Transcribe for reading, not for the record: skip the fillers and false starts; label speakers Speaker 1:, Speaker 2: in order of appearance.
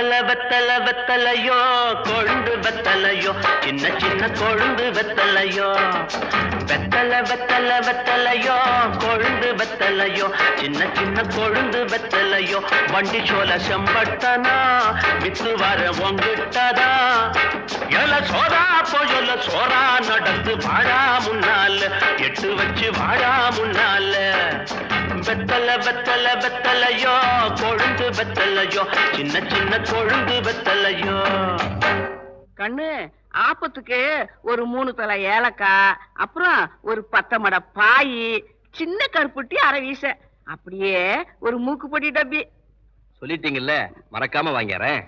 Speaker 1: வெத்தல வெத்தல வெத்தலையோ கொழுந்து வெத்தலையோ சின்ன சின்ன கொழுந்து வெத்தலையோ வெத்தல வெத்தல வெத்தலையோ கொழுந்து வெத்தலையோ சின்ன சின்ன கொழுந்து வெத்தலையோ வண்டி சோல செம்பட்டனா வித்து வர உங்கிட்டதா எல சோதா போயொல்ல சோரா நடந்து வாழா முன்னால எட்டு வச்சு வாழா முன்னால வெத்தல வெத்தல வெத்தலையோ கொழுந்து வெத்தலையோ சின்ன சின்ன கொழுந்து வெத்தலையோ
Speaker 2: கண்ணு ஆப்பத்துக்கு ஒரு 3 தலை ஏலக்காய், அப்புறம் ஒரு 10 மட பாய், சின்ன கருப்புட்டி அரை வீச, அப்படியே ஒரு மூக்குப்பொடி டப்பி.
Speaker 3: சொல்லிட்டீங்கல்ல, மறக்காம வாங்கிறேன்.